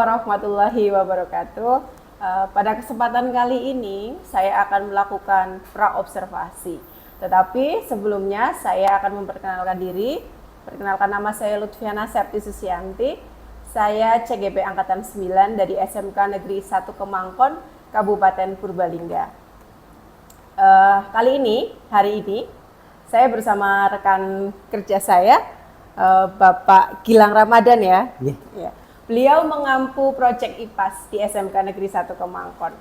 warahmatullahi wabarakatuh. Pada kesempatan kali ini saya akan melakukan praobservasi. Tetapi sebelumnya saya akan memperkenalkan diri. Perkenalkan, nama saya Lutfiana Septi Susianti. Saya CGP Angkatan 9 dari SMK Negeri 1 Kemangkon, Kabupaten Purbalingga. Hari ini saya bersama rekan kerja saya, Bapak Gilang Ramadan ya. Ya. Beliau mengampu proyek IPAS di SMK Negeri 1 Kemangkon.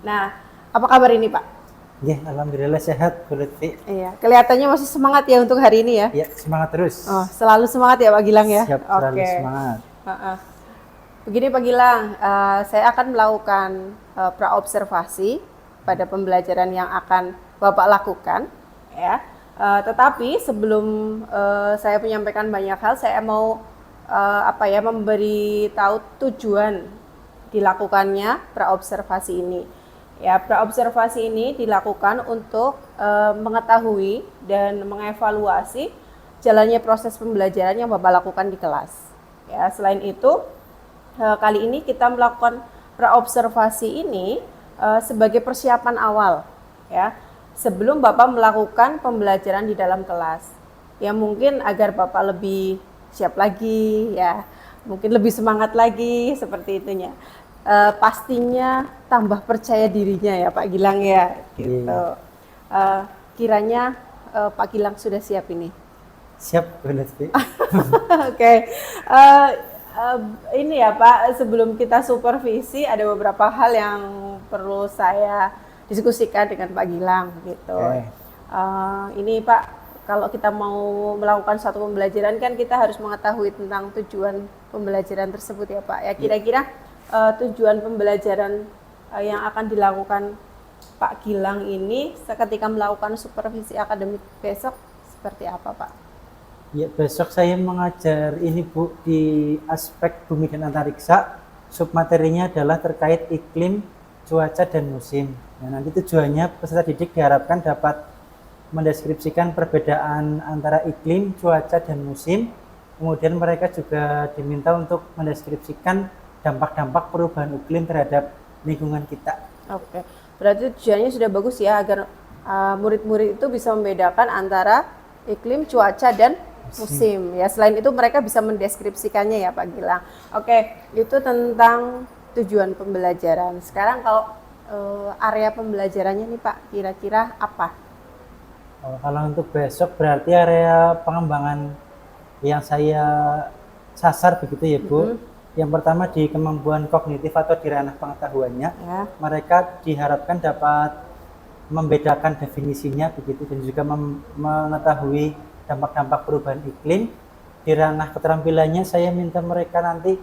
Nah, apa kabar ini Pak? Ya, alhamdulillah sehat, Bu Lutfi. Iya, kelihatannya masih semangat ya untuk hari ini ya? Ya, semangat terus. Oh, selalu semangat ya Pak Gilang ya? Siap, selalu semangat. Begini Pak Gilang, saya akan melakukan praobservasi pada pembelajaran yang akan Bapak lakukan ya. Tetapi sebelum saya menyampaikan banyak hal, saya mau memberi tahu tujuan dilakukannya praobservasi ini. Ya, praobservasi ini dilakukan untuk mengetahui dan mengevaluasi jalannya proses pembelajaran yang Bapak lakukan di kelas. Ya, selain itu, kali ini kita melakukan praobservasi ini sebagai persiapan awal, ya, sebelum Bapak melakukan pembelajaran di dalam kelas. Ya, mungkin agar Bapak lebih siap lagi, ya, mungkin lebih semangat lagi seperti itunya. Pastinya tambah percaya dirinya ya Pak Gilang ya. Gitu. Kiranya Pak Gilang sudah siap ini? Siap, Bu Lutfi. Oke. Ini ya Pak, sebelum kita supervisi ada beberapa hal yang perlu saya diskusikan dengan Pak Gilang gitu. Ini Pak, kalau kita mau melakukan suatu pembelajaran kan kita harus mengetahui tentang tujuan pembelajaran tersebut ya Pak. Ya, kira-kira tujuan pembelajaran yang akan dilakukan Pak Gilang ini ketika melakukan supervisi akademik besok seperti apa Pak? Ya, besok saya mengajar ini Bu di aspek bumi dan antariksa. Submaterinya adalah terkait iklim, cuaca dan musim. Nah, nanti tujuannya peserta didik diharapkan dapat mendeskripsikan perbedaan antara iklim, cuaca dan musim. Kemudian mereka juga diminta untuk mendeskripsikan dampak-dampak perubahan iklim terhadap lingkungan kita. Oke, berarti tujuannya sudah bagus ya, agar murid-murid itu bisa membedakan antara iklim, cuaca dan musim. Ya, selain itu mereka bisa mendeskripsikannya ya Pak Gilang. Oke, itu tentang tujuan pembelajaran. Sekarang kalau area pembelajarannya nih Pak, kira-kira apa? Kalau untuk besok berarti area pengembangan yang saya sasar begitu ya Bu. Yang pertama di kemampuan kognitif atau di ranah pengetahuannya. Ya. Mereka diharapkan dapat membedakan definisinya begitu dan juga mengetahui dampak-dampak perubahan iklim. Di ranah keterampilannya saya minta mereka nanti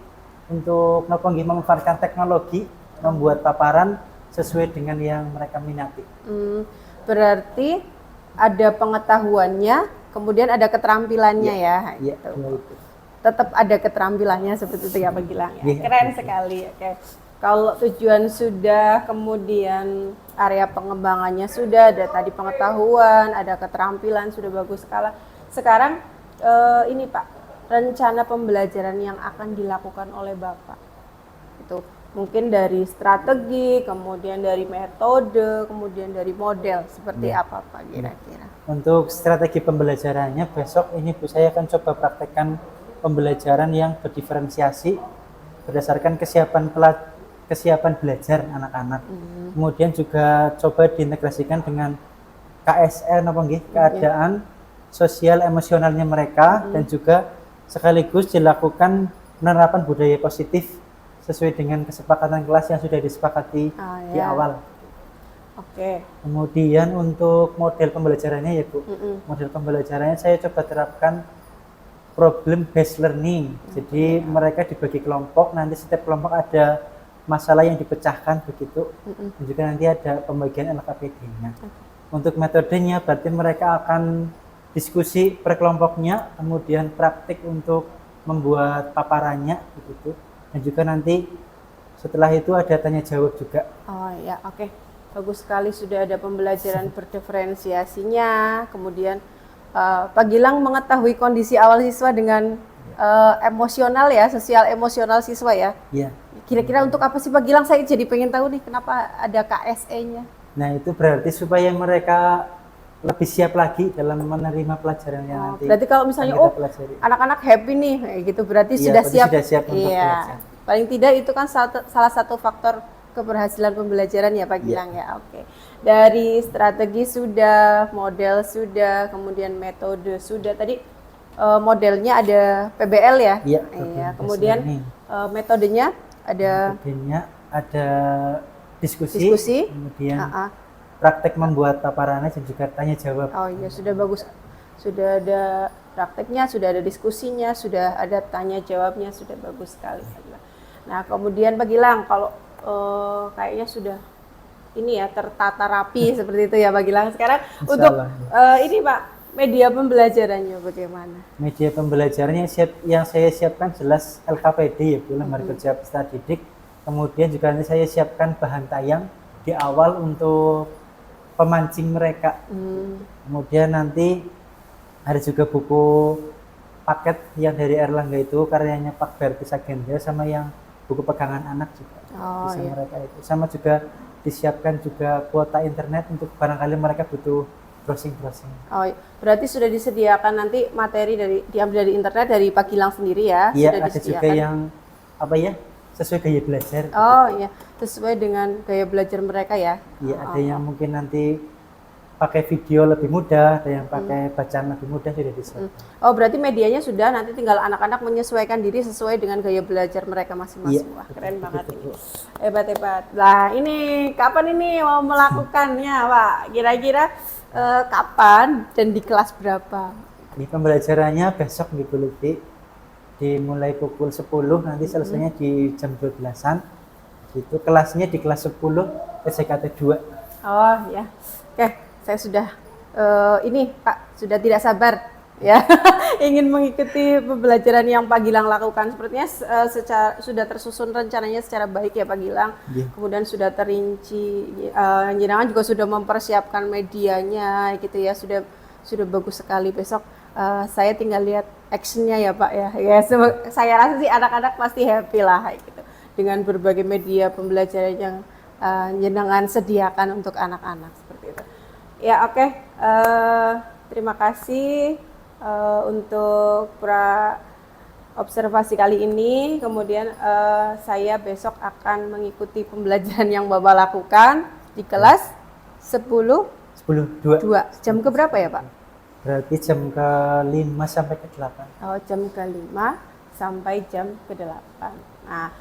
untuk memanfaatkan teknologi, membuat paparan sesuai dengan yang mereka minati. Berarti ada pengetahuannya, kemudian ada keterampilannya ya. Iya, gitu. Tetap ada keterampilannya seperti itu ya Pak Gilang ya. Keren sekali. Oke. Kalau tujuan sudah, kemudian area pengembangannya sudah, ada tadi pengetahuan, ada keterampilan, sudah bagus sekali. Sekarang ini Pak, rencana pembelajaran yang akan dilakukan oleh Bapak. Itu mungkin dari strategi, kemudian dari metode, kemudian dari model, seperti apa Pak kira-kira? Untuk strategi pembelajarannya besok ini Bu, saya akan coba praktekkan pembelajaran yang berdiferensiasi berdasarkan kesiapan belajar anak-anak. Kemudian juga coba diintegrasikan dengan KSR keadaan sosial emosionalnya mereka, dan juga sekaligus dilakukan penerapan budaya positif sesuai dengan kesepakatan kelas yang sudah disepakati di awal. Oke. Kemudian untuk model pembelajarannya ya Bu, model pembelajarannya saya coba terapkan problem based learning. Jadi mereka dibagi kelompok, nanti setiap kelompok ada masalah yang dipecahkan begitu, dan juga nanti ada pembagian LKPD-nya. Untuk metodenya berarti mereka akan diskusi per kelompoknya, kemudian praktik untuk membuat paparannya begitu, dan juga nanti setelah itu ada tanya jawab juga. Oh ya, oke. Bagus sekali, sudah ada pembelajaran berdiferensiasinya. Kemudian Pak Gilang mengetahui kondisi awal siswa dengan emosional ya, sosial emosional siswa ya. Iya. Kira-kira untuk apa sih Pak Gilang? Saya jadi pengen tahu nih kenapa ada KSE-nya. Nah, itu berarti supaya mereka lebih siap lagi dalam menerima pelajaran yang nanti. Berarti kalau misalnya akan kita pelajari. anak-anak happy nih kayak gitu, berarti Iya, sudah berarti siap. sudah siap untuk Iya. belajar. Paling tidak itu kan salah satu faktor keberhasilan pembelajaran ya Pak Gilang ya. Oke. Dari strategi sudah, model sudah, kemudian metode sudah. Tadi modelnya ada PBL ya. Iya. Iya. Kemudian metodenya ada diskusi. Kemudian praktek membuat paparannya dan juga tanya jawab. Oh iya, sudah bagus. Sudah ada prakteknya, sudah ada diskusinya, sudah ada tanya jawabnya, sudah bagus sekali. Nah, kemudian Pak Gilang, kalau kayaknya sudah ini ya tertata rapi seperti itu ya Pak Gilang. Sekarang untuk ini Pak, media pembelajarannya bagaimana? Media pembelajarannya yang saya siapkan jelas LKPD ya Bu, lembar kerja peserta didik. Kemudian juga nanti saya siapkan bahan tayang di awal untuk pemancing mereka. Kemudian nanti ada juga buku paket yang dari Erlangga itu karyanya Pak Berti Sagenda sama yang buku pegangan anak juga bisa mereka itu. Sama juga disiapkan juga kuota internet untuk barangkali mereka butuh browsing. Oh, berarti sudah disediakan nanti materi diambil dari internet dari Pak Gilang sendiri ya? Iya, sudah ada juga yang sesuai gaya belajar. Oh iya, sesuai dengan gaya belajar mereka ya? Iya, ada yang mungkin nanti pakai video lebih mudah, ada yang pakai bacaan lebih mudah, sudah disiapkan. Oh, berarti medianya sudah, nanti tinggal anak-anak menyesuaikan diri sesuai dengan gaya belajar mereka masing-masing. Iya, wah, keren banget ini. Hebat. Nah, ini kapan ini mau melakukannya, Pak? Kira-kira kapan dan di kelas berapa? Ini pembelajarannya besok di Buluti, dimulai pukul 10, nanti selesainya di jam 12-an. Itu kelasnya di kelas 10 SKT 2. Oh ya, oke, saya sudah ini Pak sudah tidak sabar ya ingin mengikuti pembelajaran yang Pak Gilang lakukan. Sepertinya sudah tersusun rencananya secara baik ya Pak Gilang. Kemudian sudah terinci, jenengan juga sudah mempersiapkan medianya gitu ya, sudah bagus sekali. Besok saya tinggal lihat actionnya ya Pak ya. Saya rasa sih anak-anak pasti happy lah gitu dengan berbagai media pembelajaran yang jenengan sediakan untuk anak-anak seperti itu. Ya oke. Terima kasih untuk observasi kali ini. Kemudian saya besok akan mengikuti pembelajaran yang Bapak lakukan di kelas 2. Jam ke berapa ya Pak? Berarti jam ke-5 sampai ke-8. Oh, jam ke-5 sampai jam ke-8. Nah,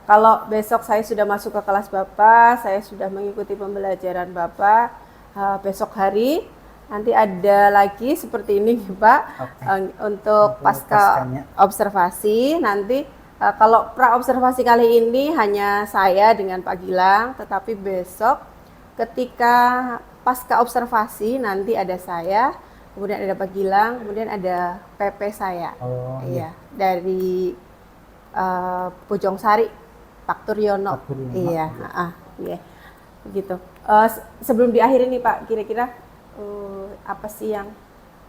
kalau besok saya sudah masuk ke kelas Bapak, saya sudah mengikuti pembelajaran Bapak, besok hari nanti ada lagi seperti ini Pak, untuk pasca observasi. Nanti kalau pra observasi kali ini hanya saya dengan Pak Gilang, tetapi besok ketika pasca observasi nanti ada saya, kemudian ada Pak Gilang, kemudian ada PP saya, dari Bojong Sari, Pak Turyono. Iya, begitu. Sebelum diakhiri nih Pak, kira-kira apa sih yang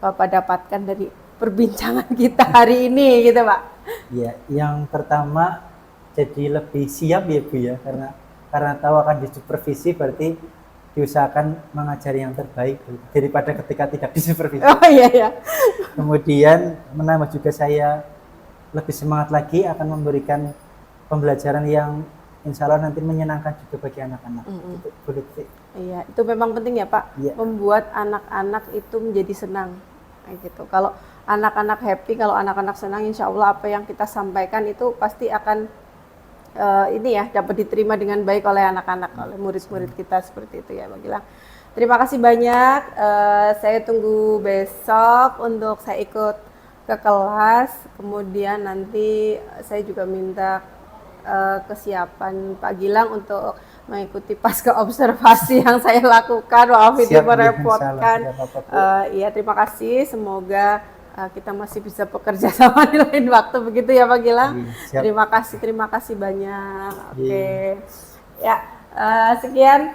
Bapak dapatkan dari perbincangan kita hari ini gitu Pak? Iya, yang pertama jadi lebih siap ya Bu ya, karena tahu akan disupervisi, berarti diusahakan mengajari yang terbaik daripada ketika tidak disupervisi. Oh iya. Kemudian menambah juga saya lebih semangat lagi akan memberikan pembelajaran yang insya Allah nanti menyenangkan juga bagi anak-anak. Iya, itu memang penting ya Pak, membuat anak-anak itu menjadi senang. Gitu. Kalau anak-anak happy, kalau anak-anak senang, insya Allah apa yang kita sampaikan itu pasti akan dapat diterima dengan baik oleh anak-anak, oleh murid-murid kita seperti itu ya Pak Gilang. Terima kasih banyak. Saya tunggu besok untuk saya ikut ke kelas. Kemudian nanti saya juga minta kesiapan Pak Gilang untuk mengikuti pasca observasi yang saya lakukan. Maaf itu merepotkan. Iya, terima kasih. Semoga kita masih bisa bekerja sama di lain waktu begitu ya Pak Gilang. Terima kasih banyak. Oke. Ya, sekian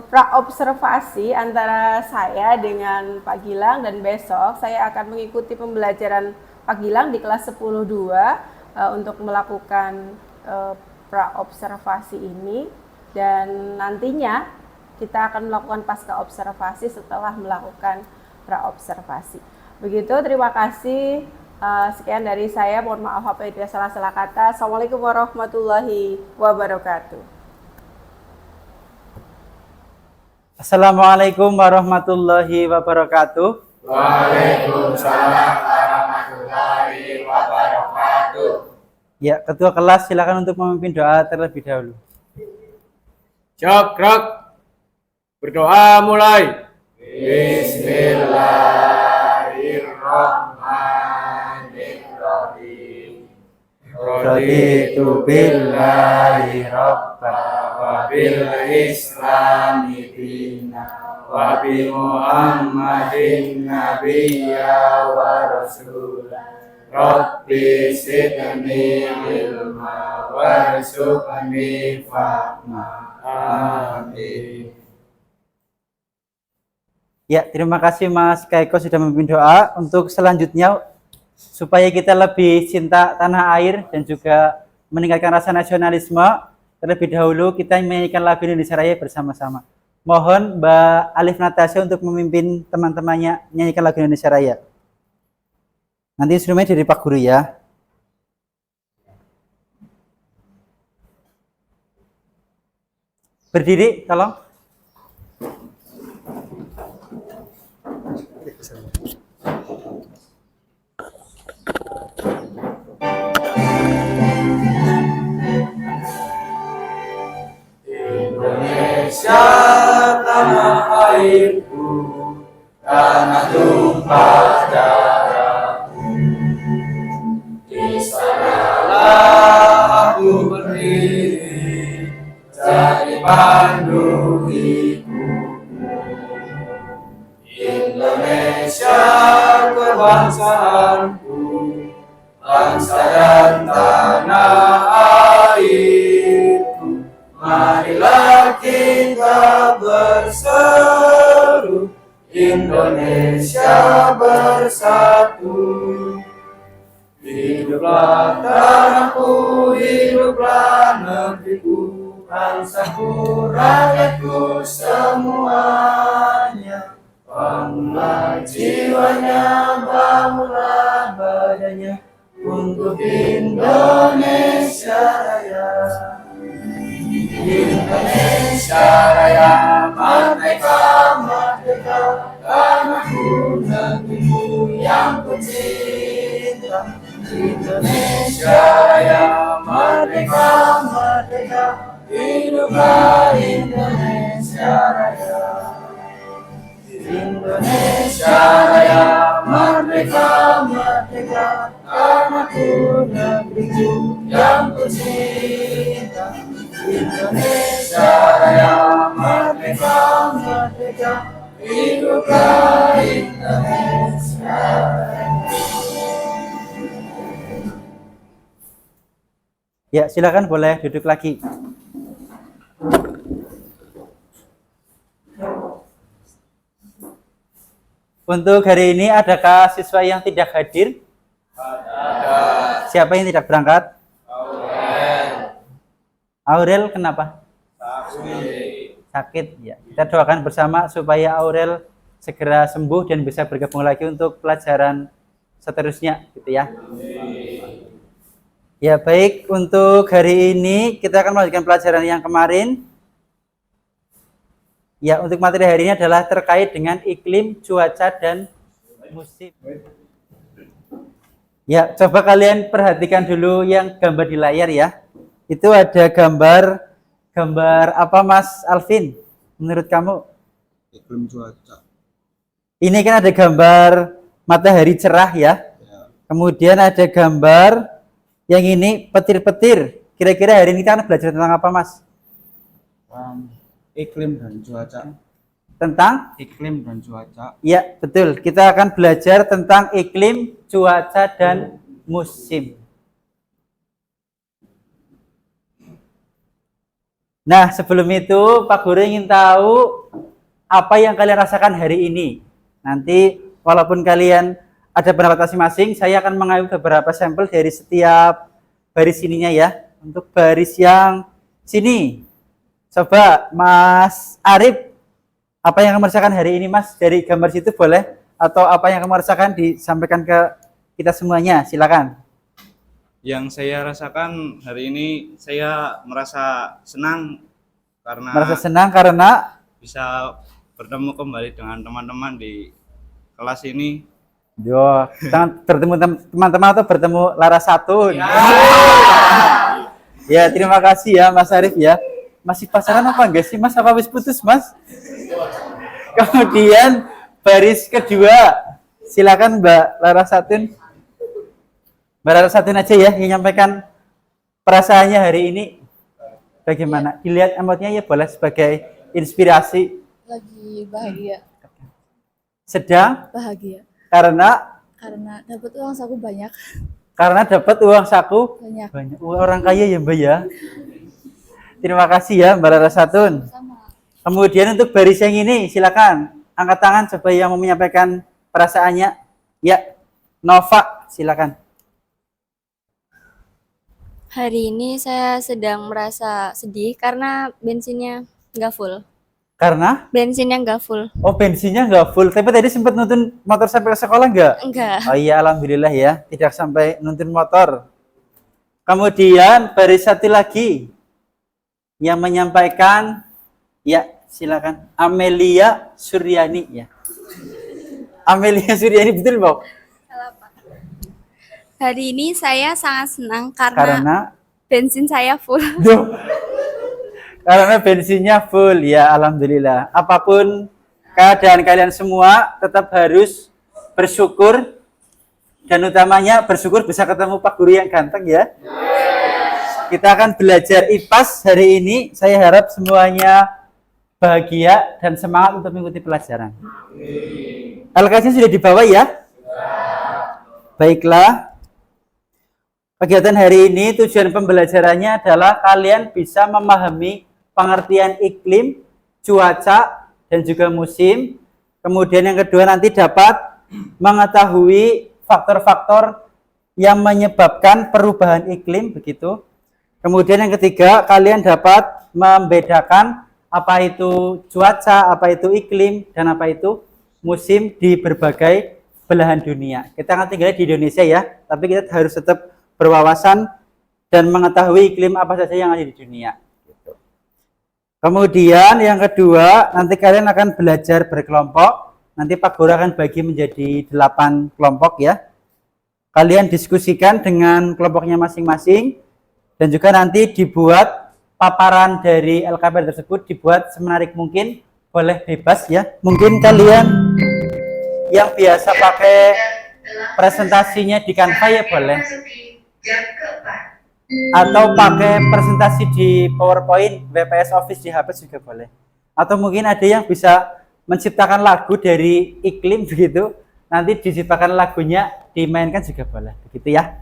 pra observasi antara saya dengan Pak Gilang, dan besok saya akan mengikuti pembelajaran Pak Gilang di kelas 10-2 untuk melakukan pra-observasi ini, dan nantinya kita akan melakukan pasca observasi setelah melakukan pra-observasi. Begitu, terima kasih. Sekian dari saya, mohon maaf apabila salah-salah kata. Assalamualaikum warahmatullahi wabarakatuh. Assalamualaikum warahmatullahi wabarakatuh. Waalaikumsalam warahmatullahi wabarakatuh. Ya, ketua kelas silakan untuk memimpin doa terlebih dahulu. Siap, gerak. Berdoa mulai. Bismillahirrahmanirrahim. Raditu billahi rabba wa bil islami dina wa bi Muhammadin nabiyya wa rasulah. Rabbi zidni ilma warzuqni fahma. Amin. Ya, terima kasih Mas Kaiko sudah memimpin doa. Untuk selanjutnya, supaya kita lebih cinta tanah air dan juga meningkatkan rasa nasionalisme, terlebih dahulu kita menyanyikan lagu Indonesia Raya bersama-sama. Mohon Mbak Alif Natasha untuk memimpin teman-temannya menyanyikan lagu Indonesia Raya. Nanti instrumennya dari Pak Guru ya. Berdiri, tolong. Indonesia tanah airku, tanah tumpah darahku. Di sanalah aku berdiri, jadi pandu hidupku. Indonesia kebangsaanku, bangsa dan tanah airku. Marilah kita berseru, Indonesia bersatu. Hiduplah tanahku, hiduplah negeriku, bangsaku, rakyatku semuanya. Bangunlah jiwanya, bangunlah badannya, untuk Indonesia Raya. Indonesia Raya, merdeka, merdeka, tanahku, negeriku yang ku cinta. Indonesia Raya, merdeka, merdeka, hiduplah Indonesia Raya. Indonesia Raya, merdeka, merdeka, tanahku, negeriku yang ku cinta. Indonesia Raya, merdeka, merdeka, hiduplah Indonesia Raya. Ya, silakan boleh duduk lagi. Untuk hari ini adakah siswa yang tidak hadir? Ada. Siapa yang tidak berangkat? Aurel. Aurel kenapa? Sakit ya. Kita doakan bersama supaya Aurel segera sembuh dan bisa bergabung lagi untuk pelajaran seterusnya gitu ya. Ya, baik, untuk hari ini kita akan melanjutkan pelajaran yang kemarin. Ya, untuk materi hari ini adalah terkait dengan iklim, cuaca, dan musim. Ya, coba kalian perhatikan dulu yang gambar di layar ya. Itu ada gambar apa Mas Alvin? Menurut kamu? Iklim cuaca. Ini kan ada gambar matahari cerah ya. Kemudian ada gambar yang ini petir-petir. Kira-kira hari ini kita akan belajar tentang apa, Mas? Iklim dan cuaca. Tentang? Iklim dan cuaca. Ya, betul. Kita akan belajar tentang iklim, cuaca, dan musim. Nah, sebelum itu Pak Guru ingin tahu apa yang kalian rasakan hari ini. Nanti walaupun kalian ada pendapat masing-masing. Saya akan mengambil beberapa sampel dari setiap baris ininya ya. Untuk baris yang sini, coba Mas Arif, apa yang kamu rasakan hari ini Mas? Dari gambar situ boleh? Atau apa yang kamu rasakan disampaikan ke kita semuanya, silakan. Yang saya rasakan hari ini, saya merasa senang Merasa senang karena bisa bertemu kembali dengan teman-teman di kelas ini. yo, bertemu teman-teman atau bertemu Larasatun. Ya, terima kasih ya Mas Arif ya. Masih pacaran apa enggak sih Mas? Apa wis putus Mas? Kemudian baris kedua, silakan Mbak Larasatun. Mbak Larasatun aja ya yang nyampaikan perasaannya hari ini. Bagaimana? Dilihat emotnya ya boleh sebagai inspirasi. Lagi bahagia. Sedang Bahagia. karena Dapat uang saku banyak. dapat uang saku Banyak. banyak. Orang kaya ya Mbak ya. Terima kasih ya Mbak Larasatun. Sama. Kemudian untuk baris yang ini silakan angkat tangan coba yang mau menyampaikan perasaannya. Ya, Nova silakan. Hari ini saya sedang merasa sedih karena bensinnya nggak full. Karena Bensinnya nggak full. bensinnya nggak full. Tapi tadi sempat nuntun motor sampai ke sekolah nggak? Enggak. Oh iya, alhamdulillah ya, tidak sampai nuntun motor. Kemudian baris satu lagi yang menyampaikan, ya silakan Amelia Suryani ya. Amelia Suryani betul Bang? Hari ini saya sangat senang karena Karena bensin saya full. Duh. Karena bensinnya full ya, alhamdulillah. Apapun keadaan kalian semua tetap harus bersyukur dan utamanya bersyukur bisa ketemu Pak Guru yang ganteng ya. Kita akan belajar IPAS hari ini. Saya harap semuanya bahagia dan semangat untuk mengikuti pelajaran. LKS sudah dibawa ya? Baiklah. Kegiatan hari ini tujuan pembelajarannya adalah kalian bisa memahami pengertian iklim, cuaca, dan juga musim. Kemudian yang kedua nanti dapat mengetahui faktor-faktor yang menyebabkan perubahan iklim begitu. Kemudian yang ketiga kalian dapat membedakan apa itu cuaca, apa itu iklim, dan apa itu musim di berbagai belahan dunia. Kita akan tinggal di Indonesia ya, tapi kita harus tetap berwawasan dan mengetahui iklim apa saja yang ada di dunia. Gitu. Kemudian yang kedua, nanti kalian akan belajar berkelompok. Nanti Pak Guru akan bagi menjadi 8 kelompok ya. Kalian diskusikan dengan kelompoknya masing-masing dan juga nanti dibuat paparan dari LKPR tersebut dibuat semenarik mungkin, boleh bebas ya. Mungkin kalian yang biasa pakai presentasinya di Canva ya boleh. Atau pakai presentasi di PowerPoint, WPS Office di HP juga boleh. Atau mungkin ada yang bisa menciptakan lagu dari iklim begitu, nanti diciptakan lagunya dimainkan juga boleh, begitu ya.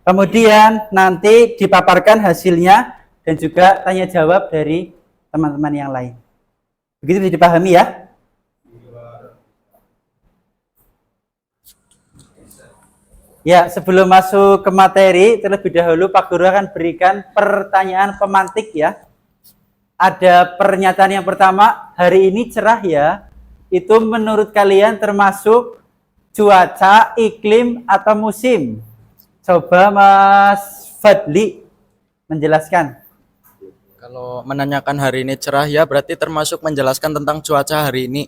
Kemudian nanti dipaparkan hasilnya dan juga tanya jawab dari teman-teman yang lain. Begitu bisa dipahami ya. Ya, sebelum masuk ke materi, terlebih dahulu Pak Guru akan berikan pertanyaan pemantik ya. Ada pernyataan yang pertama, hari ini cerah ya. Itu menurut kalian termasuk cuaca, iklim, atau musim? Coba Mas Fadli menjelaskan. Kalau menanyakan hari ini cerah ya berarti termasuk menjelaskan tentang cuaca hari ini.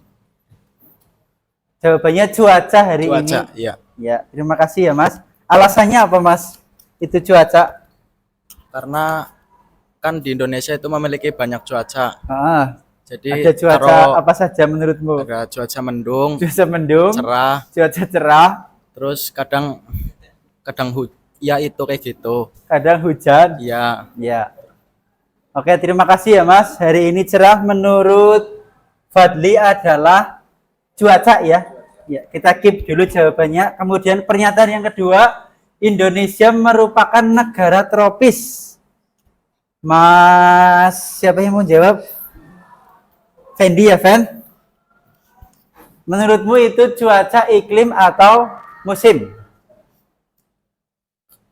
Jawabannya cuaca hari ini. Cuaca, iya. Ya, terima kasih ya Mas. Alasannya apa Mas? Itu cuaca. Karena kan di Indonesia itu memiliki banyak cuaca. Jadi Ada cuaca apa saja menurutmu? ada cuaca mendung, Cuaca mendung, cerah, cuaca cerah, terus kadang ya itu kayak gitu. kadang hujan. Ya, Ya. Oke, terima kasih ya Mas. Hari ini cerah menurut Fadli adalah cuaca ya. Ya, kita keep dulu jawabannya. Kemudian pernyataan yang kedua, Indonesia merupakan negara tropis. Mas, siapa yang mau jawab? Fendi ya, Fen? Menurutmu itu cuaca, iklim, atau musim?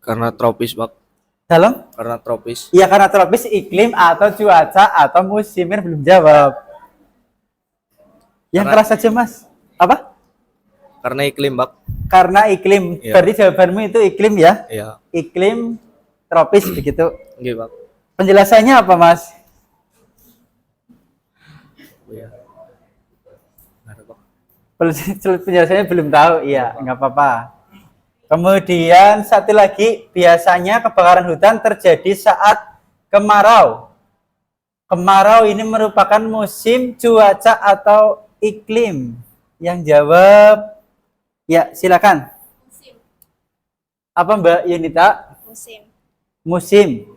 Karena tropis, Pak. Dalam? Karena tropis. Iya, karena tropis, iklim, atau cuaca, atau musim. Kan belum jawab. Yang Karena- keras saja, Mas. Apa? Karena iklim, Pak. Karena iklim. Iya. Berarti jawabanmu itu iklim ya? Iya. Iklim tropis begitu. Nggih, Pak. Penjelasannya apa, Mas? Iya. Ada, Pak. Penjelasannya belum tahu. Iya, nggak apa-apa. Kemudian satu lagi, biasanya kebakaran hutan terjadi saat kemarau. Kemarau ini merupakan musim, cuaca, atau iklim? Yang jawab, ya silakan. Musim. Apa Mbak Yunita? Musim. Musim.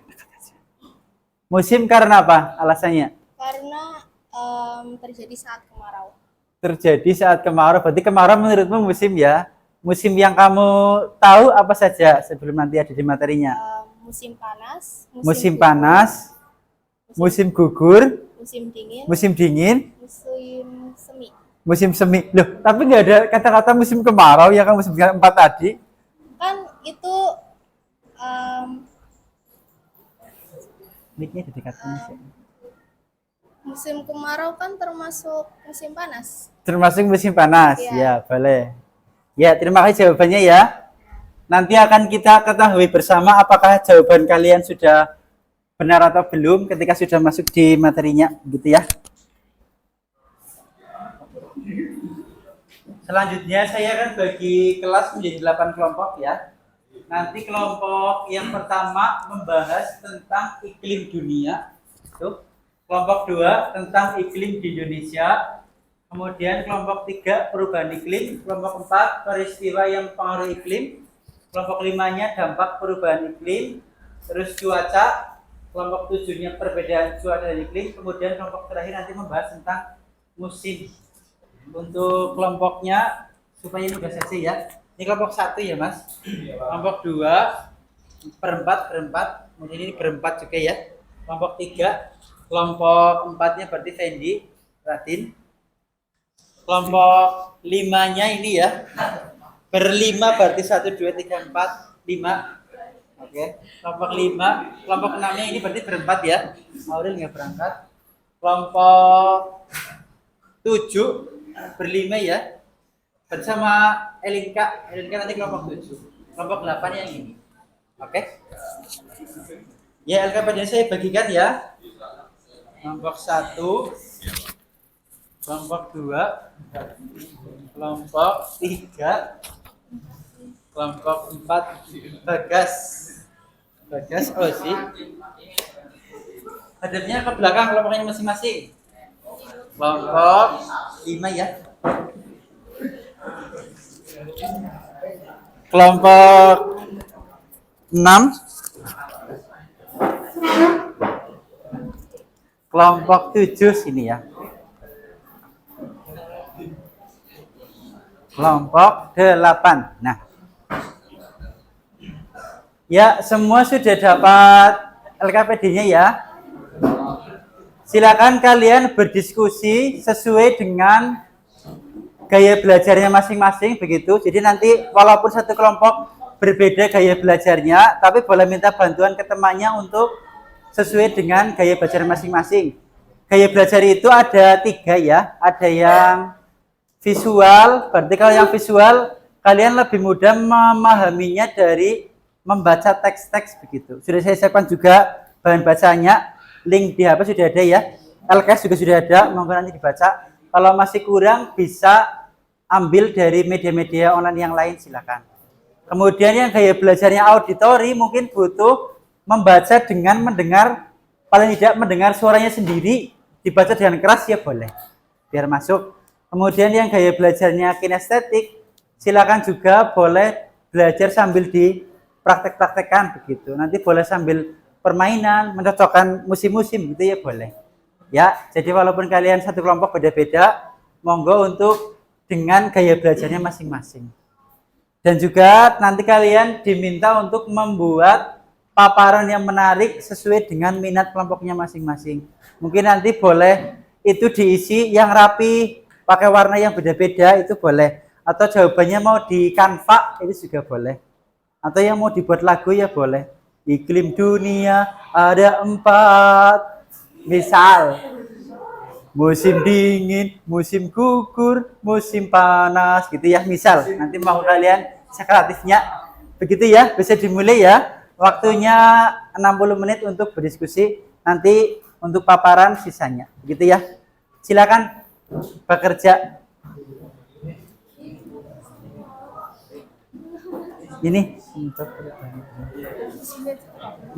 Musim karena apa alasannya? Karena terjadi saat kemarau. Terjadi saat kemarau. Berarti kemarau menurutmu musim ya? Musim yang kamu tahu apa saja sebelum nanti ada di materinya? Musim panas. Musim gugur, panas, musim gugur, Musim dingin. musim dingin, Musim semi. musim semi. Loh, tapi nggak ada kata-kata musim kemarau ya kan musim 4 tadi? Kan itu Mic-nya didekatkan Mas, ya. musim kemarau kan termasuk musim panas. Termasuk musim panas. Iya. Ya, boleh. Ya, terima kasih jawabannya ya. Nanti akan kita ketahui bersama apakah jawaban kalian sudah benar atau belum ketika sudah masuk di materinya, gitu ya. Selanjutnya saya akan bagi kelas menjadi 8 kelompok ya. Nanti kelompok yang pertama membahas tentang iklim dunia. Tuh. Kelompok 2 tentang iklim di Indonesia. Kemudian kelompok 3 perubahan iklim, kelompok 4 peristiwa yang mempengaruhi iklim, kelompok 5-nya dampak perubahan iklim, terus cuaca, kelompok 7-nya perbedaan cuaca dan iklim, kemudian kelompok terakhir nanti membahas tentang musim. Untuk kelompoknya supaya mudah saja ya. Ini kelompok 1 ya Mas. Kelompok 2 berempat, kemudian ini berempat juga ya. Kelompok 3, kelompok 4-nya berarti Fendi, Radin. Kelompok 5-nya ini ya, berlima berarti 1, 2, 3, 4, 5. Oke, kelompok 5, kelompok 6-nya ini berarti berempat ya. Aurel nggak berangkat. Kelompok 7 berlima ya, bersama Elinka nanti kelompok 7. Kelompok 8 yang ini. Oke. Ya, LKPD saya bagikan ya. Kelompok 1, kelompok 2, kelompok 3, kelompok 4, Bagas Ozi. Hadapnya ke belakang kelompoknya masing-masing. Kelompok 5 ya. Kelompok 6, kelompok 7 sini ya. Kelompok 8. Nah. Ya, semua sudah dapat LKPD-nya ya. Silakan kalian berdiskusi sesuai dengan gaya belajarnya masing-masing begitu. Jadi nanti walaupun satu kelompok berbeda gaya belajarnya, tapi boleh minta bantuan ke temannya untuk sesuai dengan gaya belajar masing-masing. Gaya belajar itu ada 3 ya. Ada yang visual, berarti kalau yang visual kalian lebih mudah memahaminya dari membaca teks-teks begitu. Sudah saya siapkan juga bahan bacanya, link di HP sudah ada ya. LKS juga sudah ada, monggo nanti dibaca. Kalau masih kurang bisa ambil dari media-media online yang lain silakan. Kemudian yang gaya belajarnya auditori mungkin butuh membaca dengan mendengar, paling tidak mendengar suaranya sendiri, dibaca dengan keras ya boleh, biar masuk. Kemudian yang gaya belajarnya kinestetik, silakan juga boleh belajar sambil dipraktek-praktekkan begitu. Nanti boleh sambil permainan, mencocokkan musim-musim gitu ya boleh. Ya, jadi walaupun kalian satu kelompok beda-beda, monggo untuk dengan gaya belajarnya masing-masing. Dan juga nanti kalian diminta untuk membuat paparan yang menarik sesuai dengan minat kelompoknya masing-masing. Mungkin nanti boleh itu diisi yang rapi, pakai warna yang beda-beda itu boleh. Atau jawabannya mau di Canva itu juga boleh. Atau yang mau dibuat lagu ya boleh. Iklim dunia ada 4. Misal musim dingin, musim gugur, musim panas gitu ya. Misal nanti mau kalian kreatifnya begitu ya. Bisa dimulai ya. Waktunya 60 menit untuk berdiskusi. Nanti untuk paparan sisanya. Begitu ya. Silakan bekerja. Ini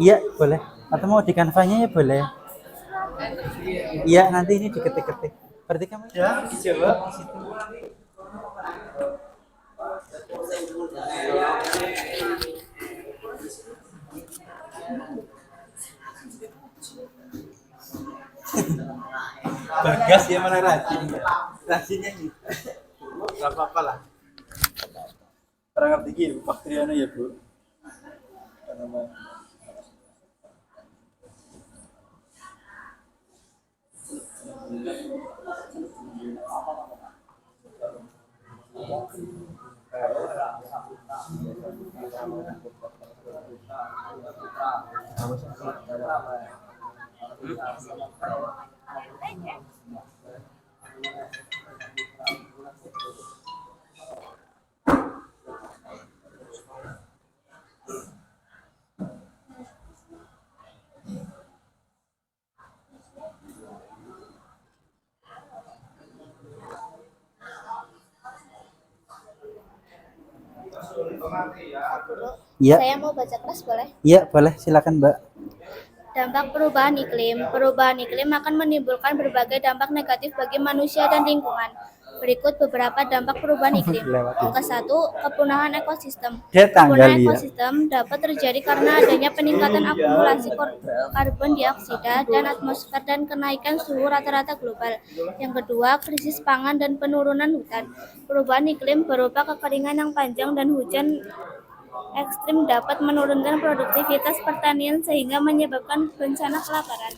iya boleh, atau mau di kanvanya ya boleh. Iya nanti ini diketik-ketik. Berarti kamu ya dijawab di situ. Bagas ya mana rajin ya? Rajinnya nih. Gak apa-apa lah. Orang ngerti gini, bakteriana ya bu. Iya. Saya mau baca kelas boleh? Iya, boleh. Silakan, Mbak. Dampak perubahan iklim. Perubahan iklim akan menimbulkan berbagai dampak negatif bagi manusia dan lingkungan. Berikut beberapa dampak perubahan iklim. Yang ke-1, kepunahan ekosistem. Kepunahan ekosistem dapat terjadi karena adanya peningkatan akumulasi karbon dioksida dan atmosfer dan kenaikan suhu rata-rata global. Yang kedua, krisis pangan dan penurunan hutan. Perubahan iklim berupa kekeringan yang panjang dan hujan ekstrim dapat menurunkan produktivitas pertanian sehingga menyebabkan bencana kelaparan.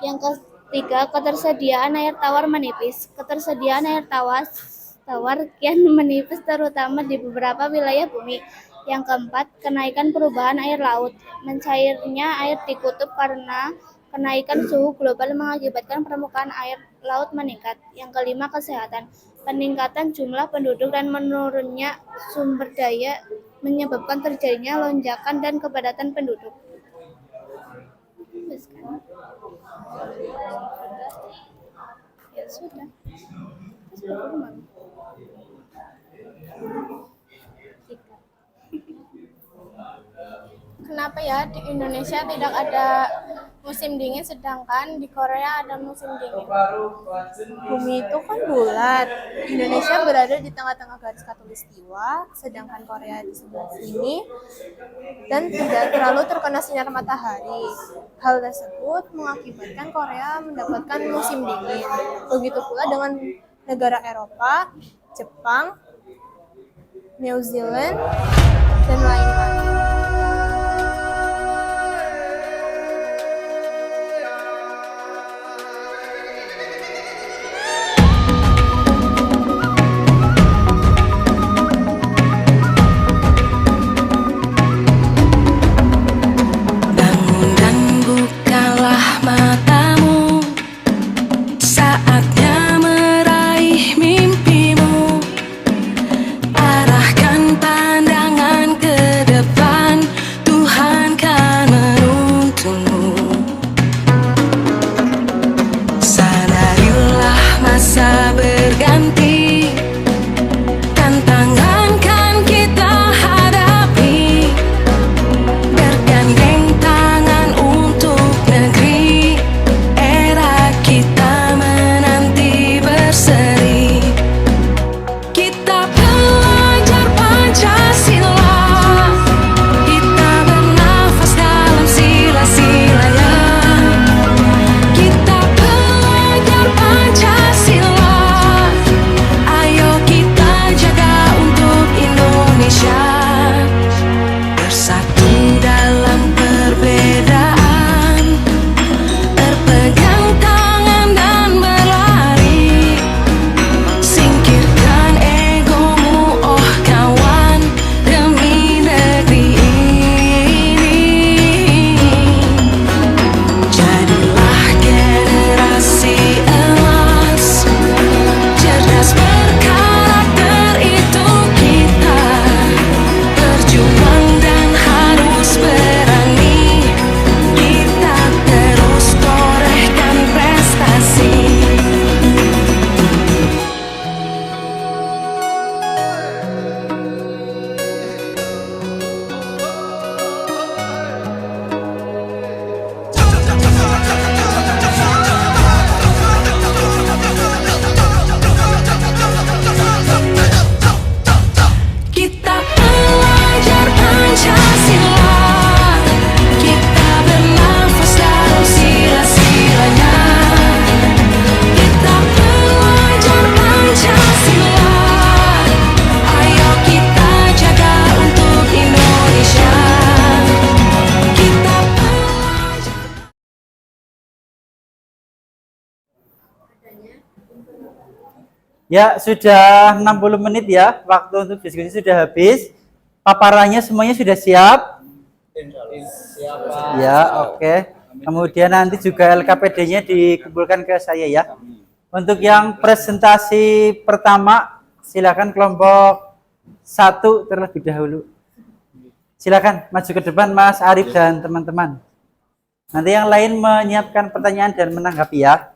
Yang ketiga, ketersediaan air tawar menipis. Ketersediaan air tawar kian menipis terutama di beberapa wilayah bumi. Yang keempat, kenaikan perubahan air laut. Mencairnya air di kutub karena kenaikan suhu global mengakibatkan permukaan air laut meningkat. Yang kelima, kesehatan. Peningkatan jumlah penduduk dan menurunnya sumber daya menyebabkan terjadinya lonjakan dan kepadatan penduduk. Ya sudah. Kenapa ya di Indonesia tidak ada musim dingin sedangkan di Korea ada musim dingin? Bumi itu kan bulat. Indonesia berada di tengah-tengah garis khatulistiwa, sedangkan Korea di sebelah sini dan tidak terlalu terkena sinar matahari. Hal tersebut mengakibatkan Korea mendapatkan musim dingin. Begitu pula dengan negara Eropa, Jepang, New Zealand, dan lain-lain. Arahkan pandangan ke depan. Ya, sudah 60 menit ya. Waktu untuk diskusi sudah habis. Paparannya semuanya sudah siap? Ya, oke. Kemudian nanti juga LKPD-nya dikumpulkan ke saya ya. Untuk yang presentasi pertama, silakan kelompok 1 terlebih dahulu. Silakan maju ke depan Mas Arif dan teman-teman. Nanti yang lain menyiapkan pertanyaan dan menanggapi ya.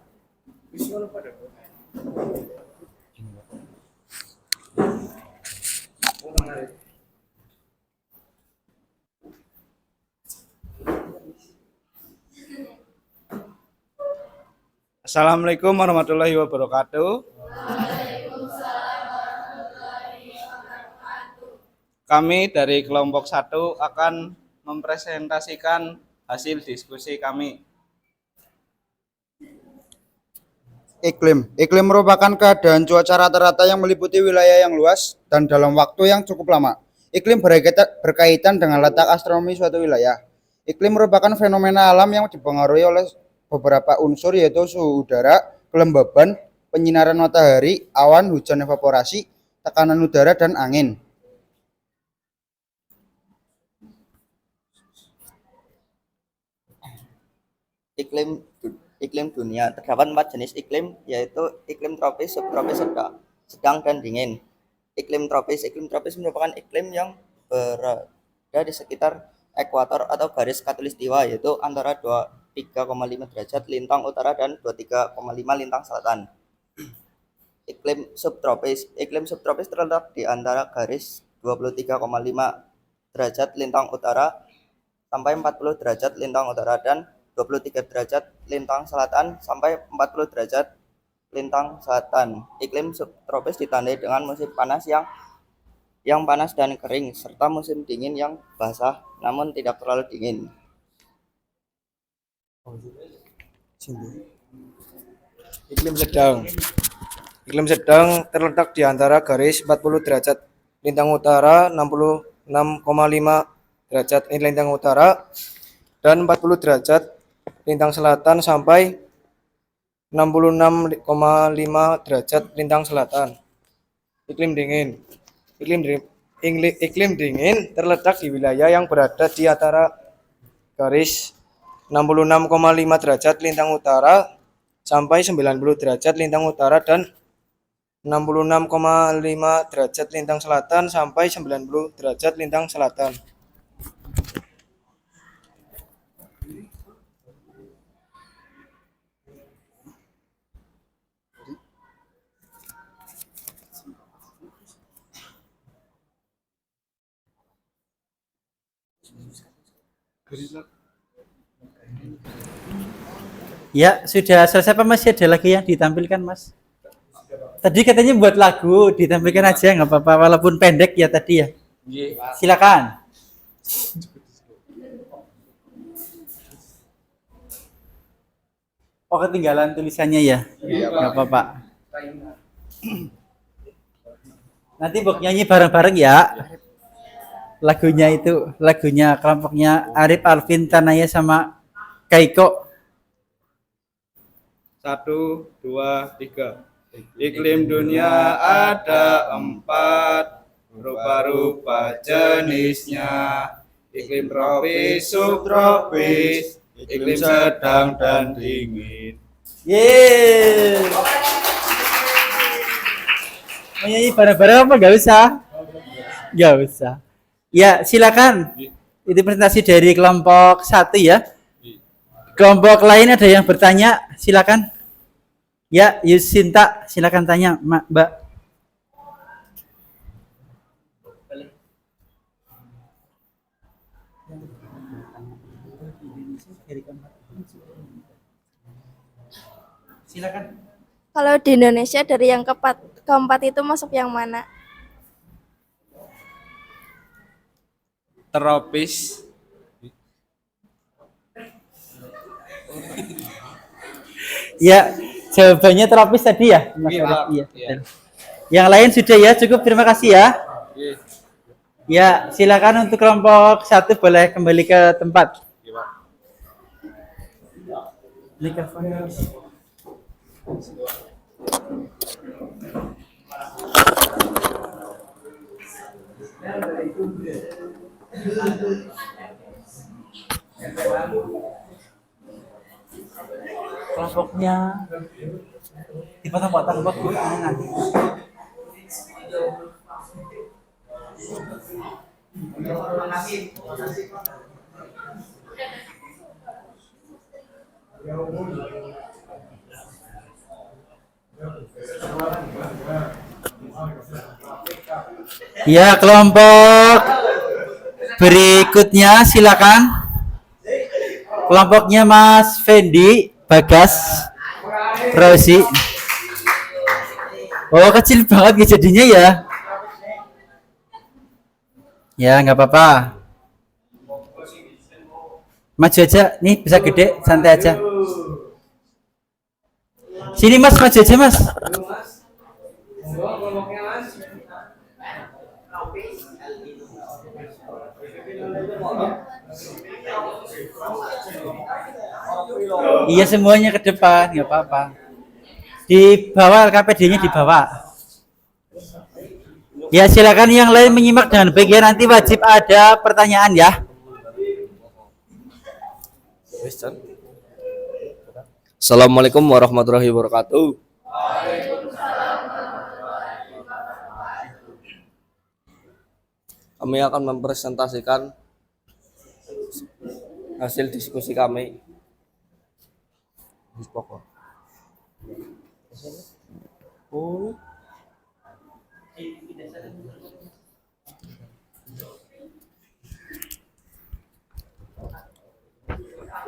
Assalamualaikum warahmatullahi wabarakatuh. Kami dari kelompok 1 akan mempresentasikan hasil diskusi kami. Iklim merupakan keadaan cuaca rata-rata yang meliputi wilayah yang luas dan dalam waktu yang cukup lama. Iklim berkaitan dengan letak astronomi suatu wilayah. Iklim merupakan fenomena alam yang dipengaruhi oleh beberapa unsur yaitu suhu udara, kelembaban, penyinaran matahari, awan, hujan evaporasi, tekanan udara, dan angin. Iklim dunia terdapat 4 jenis iklim, yaitu iklim tropis, subtropis, sedang, dan dingin. Iklim tropis merupakan iklim yang berada di sekitar ekuator atau garis khatulistiwa, yaitu antara 23,5 derajat lintang utara dan 23,5 lintang selatan. Iklim subtropis terletak di antara garis 23,5 derajat lintang utara sampai 40 derajat lintang utara dan 23 derajat lintang selatan sampai 40 derajat lintang selatan. Iklim subtropis ditandai dengan musim panas yang panas dan kering, serta musim dingin yang basah namun tidak terlalu dingin. Iklim sedang terletak di antara garis 40 derajat lintang utara, 66,5 derajat lintang utara, dan 40 derajat lintang selatan sampai 66,5 derajat lintang selatan. Iklim dingin terletak di wilayah yang berada di antara garis 66,5 derajat lintang utara sampai 90 derajat lintang utara dan 66,5 derajat lintang selatan sampai 90 derajat lintang selatan. Ya, sudah selesai apa masih ada lagi yang ditampilkan, Mas? Tadi katanya buat lagu, ditampilkan aja nggak apa-apa, walaupun pendek ya tadi ya. Silakan. Oh, ketinggalan tulisannya ya? Nggak apa-apa. Nanti Bok nyanyi bareng-bareng ya. Lagunya kelompoknya Arif, Alvin, Tanaya sama Kaiko. 1, 2, 3. Iklim dunia ada 4, rupa-rupa jenisnya. Iklim tropis, subtropis, iklim sedang dan dingin. Yeay. Mau nyanyi bareng-bareng apa nggak usah? Nggak usah. Ya, silakan. Itu presentasi dari kelompok 1 ya. Kelompok lain ada yang bertanya, silakan. Ya, Yusinta, silakan tanya, Mbak. Silakan. Kalau di Indonesia dari yang keempat itu masuk yang mana? Tropis. Ya, jawabannya tropis tadi ya, Mas Arif? Iya. Yang lain sudah ya, cukup, terima kasih ya. Ya, silakan untuk kelompok 1 boleh kembali ke tempat. Mikrofonnya. Kelompoknya dipotong-potong Bu, nanti. Ya, kelompok berikutnya silakan. Kelompoknya Mas Fendi, Bagas, Rosi. Oh, kecil banget jadinya ya. Ya, nggak apa-apa. Maju aja, nih bisa gede, santai aja. Sini Mas, maju aja Mas. Iya semuanya ke depan, nggak apa-apa. Di bawah LKPD-nya di bawah. Ya silakan yang lain menyimak dengan baik ya, nanti wajib ada pertanyaan ya. Assalamualaikum warahmatullahi wabarakatuh. Kami akan mempresentasikan hasil diskusi kami.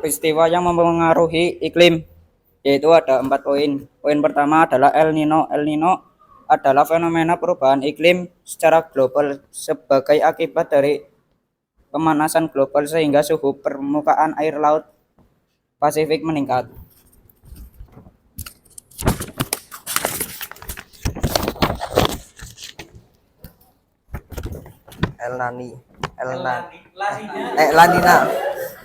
Peristiwa yang mempengaruhi iklim, yaitu ada 4 poin. Poin pertama adalah El Nino. El Nino adalah fenomena perubahan iklim secara global sebagai akibat dari pemanasan global sehingga suhu permukaan air laut Pasifik meningkat.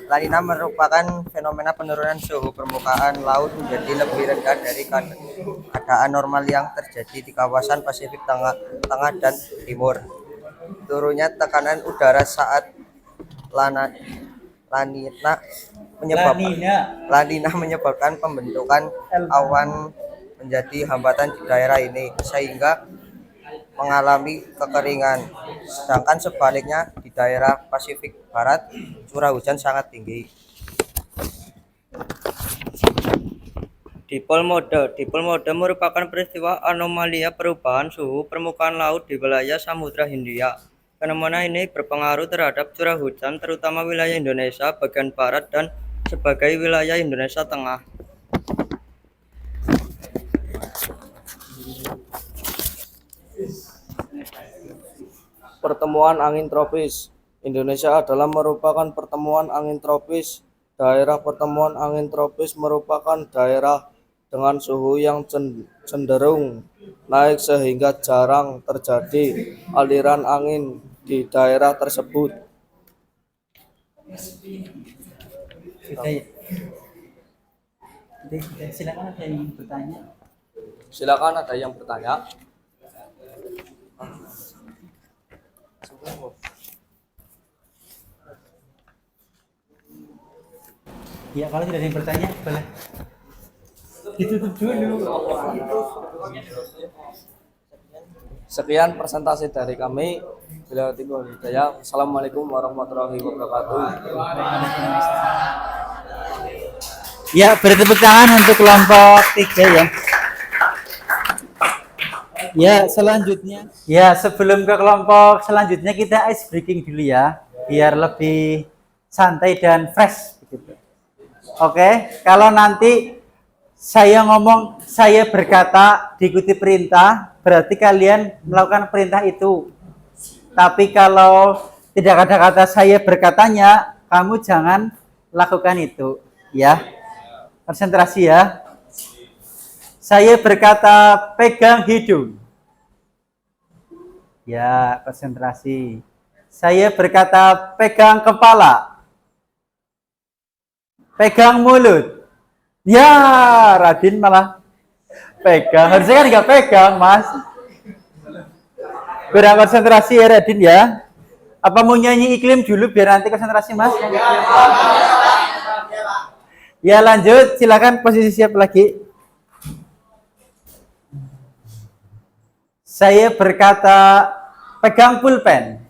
La Nina merupakan fenomena penurunan suhu permukaan laut menjadi lebih rendah dari keadaan normal yang terjadi di kawasan Pasifik Tengah dan Timur. Turunnya tekanan udara saat La Nina menyebabkan pembentukan awan menjadi hambatan di daerah ini sehingga mengalami kekeringan. Sedangkan sebaliknya di daerah Pasifik Barat curah hujan sangat tinggi. Dipol mode merupakan peristiwa anomalia perubahan suhu permukaan laut di wilayah Samudra Hindia. Fenomena ini berpengaruh terhadap curah hujan terutama wilayah Indonesia bagian barat dan sebagai wilayah Indonesia Tengah. Pertemuan angin tropis. Indonesia adalah merupakan pertemuan angin tropis. Daerah pertemuan angin tropis merupakan daerah dengan suhu yang cenderung naik sehingga jarang terjadi aliran angin di daerah tersebut. Silakan ada yang bertanya. Silakan ada yang bertanya. Ya kalau tidak ada yang bertanya boleh ditutup dulu. Sekian presentasi dari kami. Bila timbul hidayah. Assalamualaikum warahmatullahi wabarakatuh. Ya, beri tepuk tangan untuk kelompok 3 ya. Ya, selanjutnya. Ya, sebelum ke kelompok selanjutnya kita ice breaking dulu ya, biar lebih santai dan fresh begitu. Oke, kalau nanti saya ngomong, saya berkata diikuti perintah, berarti kalian melakukan perintah itu. Tapi kalau tidak ada kata saya berkatanya, kamu jangan lakukan itu, ya. Konsentrasi ya. Saya berkata pegang hidung. Ya, konsentrasi. Saya berkata pegang kepala. Pegang mulut. Ya, Radin malah pegang. Harusnya kan nggak pegang, Mas. Kurang konsentrasi ya, Radin ya. Apa mau nyanyi iklim dulu biar nanti konsentrasi, Mas? Ya, lanjut. Silakan posisi siap lagi. Saya berkata, pegang pulpen.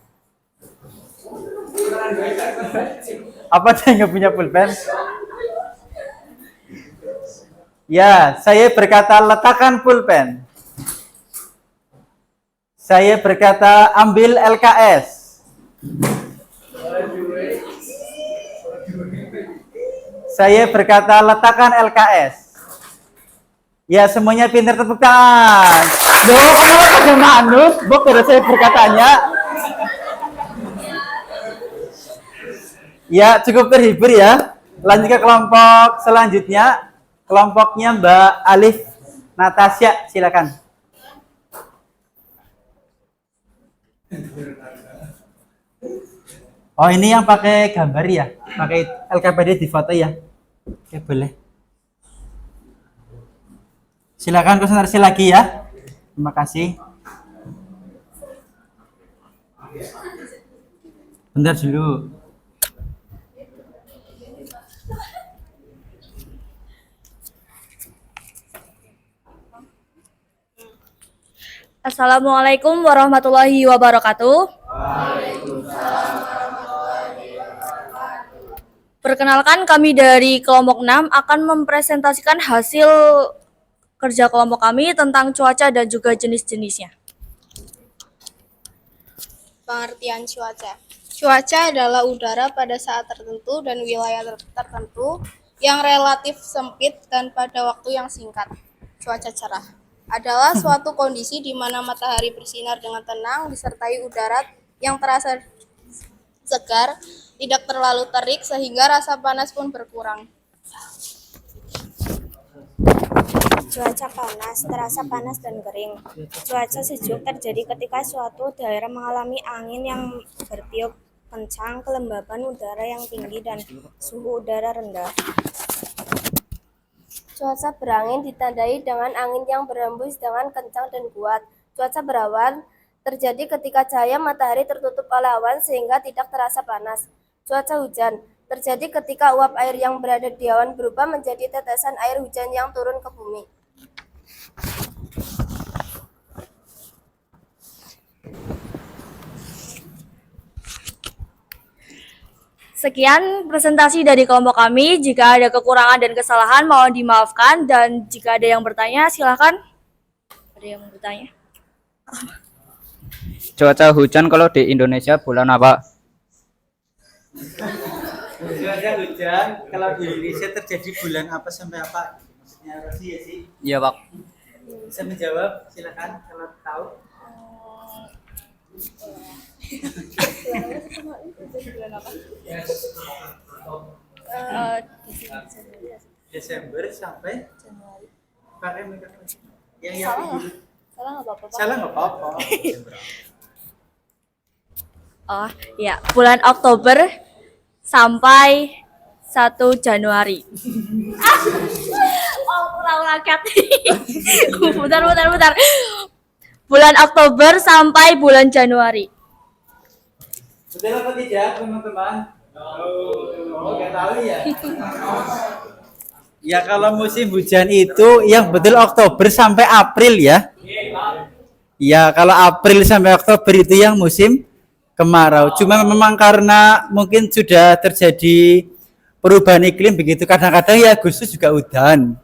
Apa dia nggak punya pulpen? Ya, saya berkata, letakkan pulpen. Saya berkata, ambil LKS. Saya berkata, letakkan LKS. Ya, semuanya pintar, tepuk tangan. Loh, kenapa pada manut? Bok, saya berkatanya. Ya, cukup terhibur ya. Lanjut ke kelompok selanjutnya. Kelompoknya Mbak Alif Natasha, silakan. Oh, ini yang pakai gambar ya? Pakai LKPD di foto ya? Oke, boleh. Silakan konsentrasi lagi ya. Terima kasih. Bentar dulu. Assalamualaikum warahmatullahi wabarakatuh. Perkenalkan, kami dari kelompok 6 akan mempresentasikan hasil kerja kelompok kami tentang cuaca dan juga jenis-jenisnya. Pengertian cuaca. Cuaca adalah udara pada saat tertentu dan wilayah tertentu yang relatif sempit dan pada waktu yang singkat. Cuaca cerah adalah suatu kondisi di mana matahari bersinar dengan tenang disertai udara yang terasa segar, tidak terlalu terik sehingga rasa panas pun berkurang. Cuaca panas, terasa panas dan kering. Cuaca sejuk terjadi ketika suatu daerah mengalami angin yang bertiup kencang, kelembaban udara yang tinggi, dan suhu udara rendah. Cuaca berangin ditandai dengan angin yang berhembus dengan kencang dan kuat. Cuaca berawan terjadi ketika cahaya matahari tertutup oleh awan sehingga tidak terasa panas. Cuaca hujan terjadi ketika uap air yang berada di awan berubah menjadi tetesan air hujan yang turun ke bumi. Sekian presentasi dari kelompok kami. Jika ada kekurangan dan kesalahan mohon dimaafkan, dan jika ada yang bertanya silakan. Ada yang bertanya? Cuaca hujan kalau di Indonesia bulan apa? Cuaca hujan kalau di Indonesia terjadi bulan apa sampai apa? Maksudnya Rosi ya sih? Iya, Pak. Bisa menjawab, silakan kalau tahu. Desember sampai Januari. Pakai mikrofon. Salah nggak apa-apa. Salah nggak apa-apa. Oh ya, bulan Oktober sampai 1 Januari. Oh, pulau rakyat. Bentar. Bulan Oktober sampai bulan Januari. Betul apa tidak, teman-teman? Nggak tahu ya. Ya, kalau musim hujan itu yang betul Oktober sampai April ya. Ya, kalau April sampai Oktober itu yang musim kemarau. Cuma memang karena mungkin sudah terjadi perubahan iklim begitu. Kadang-kadang ya Agustus juga udan.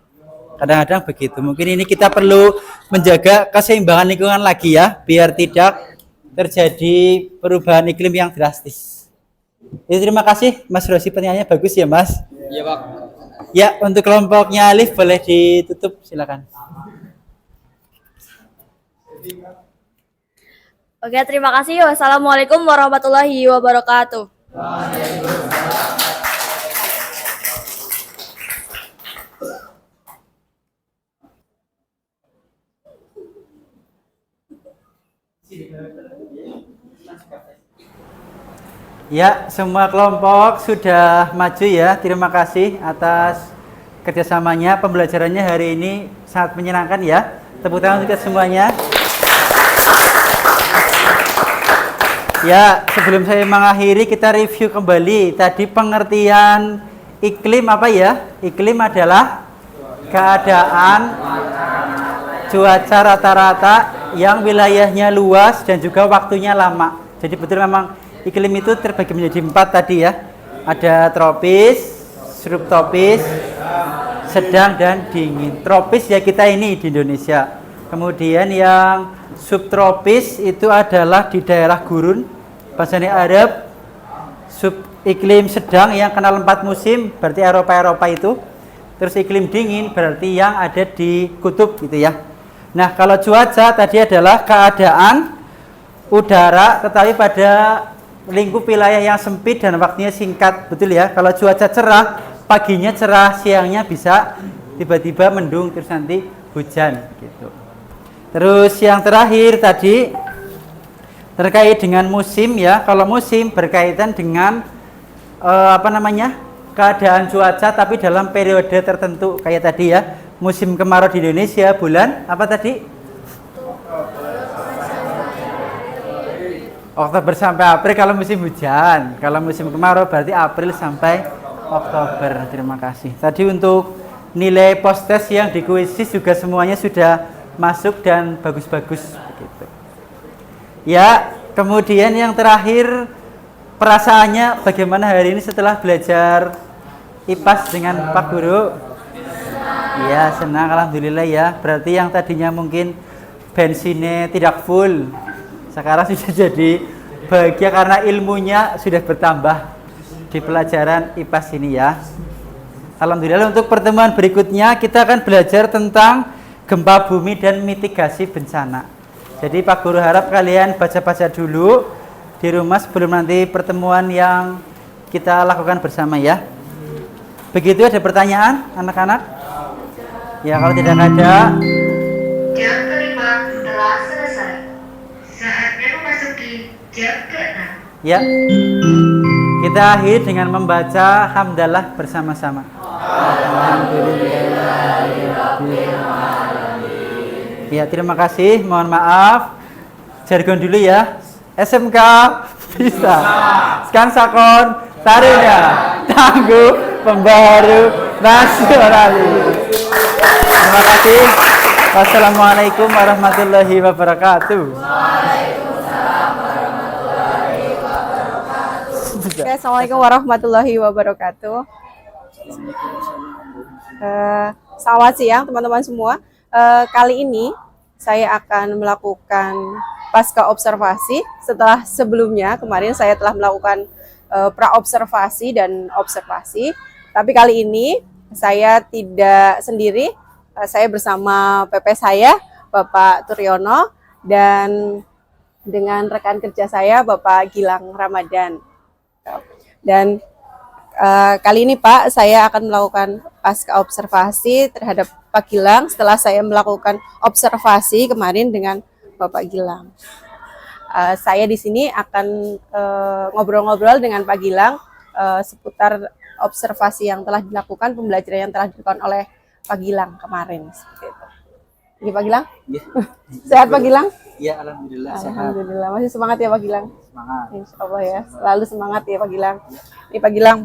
Kadang-kadang begitu. Mungkin ini kita perlu menjaga keseimbangan lingkungan lagi ya, biar tidak terjadi perubahan iklim yang drastis. Jadi, terima kasih Mas Rosi, pertanyaannya bagus ya Mas. Iya, Pak. Ya, untuk kelompoknya Alif boleh ditutup, silakan. Oke, terima kasih. Wassalamualaikum warahmatullahi wabarakatuh. Ya, semua kelompok sudah maju ya. Terima kasih atas kerjasamanya. Pembelajarannya hari ini sangat menyenangkan ya. Tepuk tangan untuk semuanya. Ya, sebelum saya mengakhiri kita review kembali. Tadi pengertian iklim apa ya? Iklim adalah keadaan cuaca rata-rata yang wilayahnya luas dan juga waktunya lama. Jadi betul memang iklim itu terbagi menjadi 4 tadi ya. Ada tropis, subtropis, sedang dan dingin. Tropis ya kita ini di Indonesia. Kemudian yang subtropis itu adalah di daerah gurun, bahasanya Arab. Iklim sedang yang kenal 4 musim, berarti Eropa itu. Terus iklim dingin berarti yang ada di kutub gitu ya. Nah, kalau cuaca tadi adalah keadaan udara tetapi pada lingkup wilayah yang sempit dan waktunya singkat, betul ya. Kalau cuaca cerah, paginya cerah, siangnya bisa tiba-tiba mendung terus nanti hujan gitu. Terus yang terakhir tadi terkait dengan musim ya. Kalau musim berkaitan dengan keadaan cuaca tapi dalam periode tertentu kayak tadi ya. Musim kemarau di Indonesia bulan apa tadi? Oktober sampai April kalau musim hujan. Kalau musim kemarau berarti April sampai Oktober. Terima kasih. Tadi untuk nilai post test yang di kuisis juga semuanya sudah masuk dan bagus-bagus begitu. Ya, kemudian yang terakhir perasaannya bagaimana hari ini setelah belajar IPAS dengan Pak Guru? Ya, senang alhamdulillah ya. Berarti yang tadinya mungkin bensinnya tidak full sekarang sudah jadi bahagia karena ilmunya sudah bertambah di pelajaran IPAS ini ya. Alhamdulillah untuk pertemuan berikutnya kita akan belajar tentang gempa bumi dan mitigasi bencana. Jadi Pak Guru harap kalian baca-baca dulu di rumah sebelum nanti pertemuan yang kita lakukan bersama ya. Begitu, ada pertanyaan anak-anak? Ya, kalau tidak ada. Jam kelima telah selesai. Saatnya memasuki jam ke-6. Ya. Kita akhiri dengan membaca hamdalah bersama-sama. Ya, terima kasih. Mohon maaf. Jargon dulu ya. SMK bisa. Skansakon Taruna Tangguh Pembaharu Nasionalis. Terima kasih. Wassalamualaikum warahmatullahi wabarakatuh. Oke, assalamualaikum warahmatullahi wabarakatuh. Selamat siang teman-teman semua. Kali ini saya akan melakukan pasca observasi setelah sebelumnya kemarin saya telah melakukan pra-observasi dan observasi. Tapi kali ini saya tidak sendiri, saya bersama PP saya Bapak Turyono dan dengan rekan kerja saya Bapak Gilang Ramadan. Dan kali ini Pak, saya akan melakukan pasca observasi terhadap Pak Gilang setelah saya melakukan observasi kemarin dengan Bapak Gilang. Saya di sini akan ngobrol-ngobrol dengan Pak Gilang seputar observasi yang telah dilakukan, pembelajaran yang telah dilakukan oleh Pak Gilang kemarin. Seperti itu. Ini Pak Gilang? Ya. Sehat Pak Gilang? Ya, alhamdulillah. Alhamdulillah. Masih semangat ya Pak Gilang? Semangat. Insya Allah ya, selalu semangat ya Pak Gilang. Ini Pak Gilang,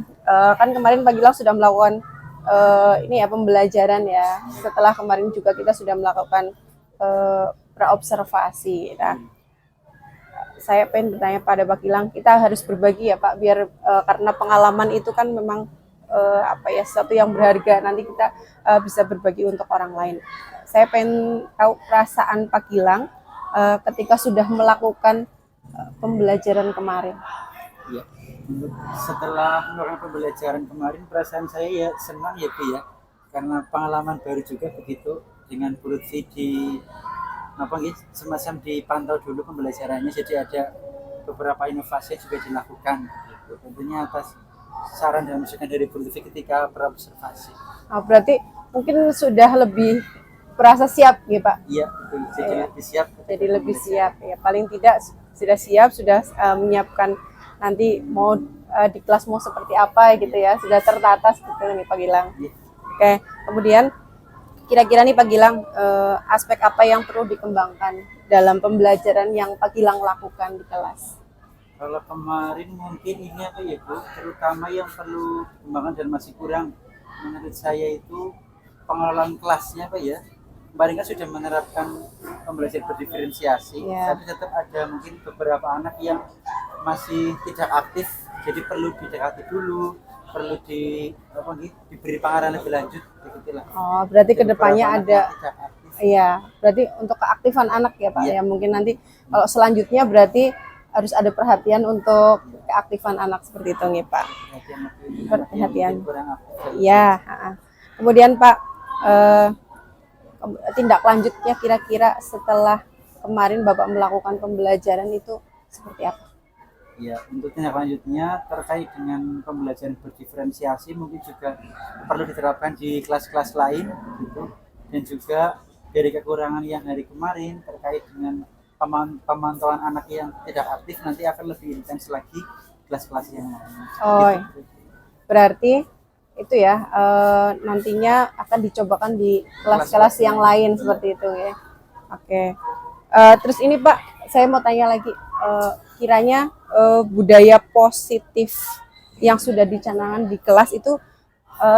kan kemarin Pak Gilang sudah melakukan ini ya pembelajaran ya. Setelah kemarin juga kita sudah melakukan pra-observasi. Nah, saya pengen bertanya pada Pak Gilang, kita harus berbagi ya Pak, biar karena pengalaman itu kan memang sesuatu yang berharga. Nanti kita bisa berbagi untuk orang lain. Saya pengen tahu perasaan Pak Gilang ketika sudah melakukan pembelajaran kemarin. Ya, setelah melakukan pembelajaran kemarin perasaan saya ya senang ya Bu ya, karena pengalaman baru juga begitu dengan Bu Lutfi di semacam dipantau dulu pembelajarannya, jadi ada beberapa inovasi juga dilakukan gitu. Tentunya atas saran dan masukan dari Bu Lutfi ketika berobservasi. Berarti mungkin sudah lebih merasa siap ya Pak? Iya, betul. Jadi lebih siap. Jadi lebih siap ya. Paling tidak sudah siap, sudah menyiapkan nanti mau di kelas mau seperti apa gitu ya, sudah tertata seperti ini Pak Gilang. Oke, kemudian kira-kira nih Pak Gilang, aspek apa yang perlu dikembangkan dalam pembelajaran yang Pak Gilang lakukan di kelas? Kalau kemarin mungkin ini apa ya Bu, terutama yang perlu dikembangkan dan masih kurang menurut saya itu pengelolaan kelasnya apa ya. Kemarin kan sudah menerapkan pembelajaran berdiferensiasi, tapi tetap ada mungkin beberapa anak yang masih tidak aktif, jadi perlu didekati dulu, perlu diberi pengarahan lebih lanjut, begitulah. Oh, berarti kedepannya ada, iya, berarti untuk keaktifan anak ya Pak, ya mungkin nanti kalau selanjutnya berarti harus ada perhatian untuk keaktifan anak seperti itu nih Pak. Perhatian. Ya. Kemudian Pak, tindak lanjutnya kira-kira setelah kemarin Bapak melakukan pembelajaran itu seperti apa? Ya, untuk tindak lanjutnya terkait dengan pembelajaran berdiferensiasi mungkin juga perlu diterapkan di kelas-kelas lain gitu. Dan juga dari kekurangan yang hari kemarin terkait dengan pemantauan anak yang tidak aktif nanti akan lebih intens lagi kelas-kelas yang lain. Oh, gitu. Berarti itu ya nantinya akan dicobakan di kelas-kelas yang lain seperti itu ya. Oke. Terus ini Pak, saya mau tanya lagi, kiranya budaya positif yang sudah dicanangkan di kelas itu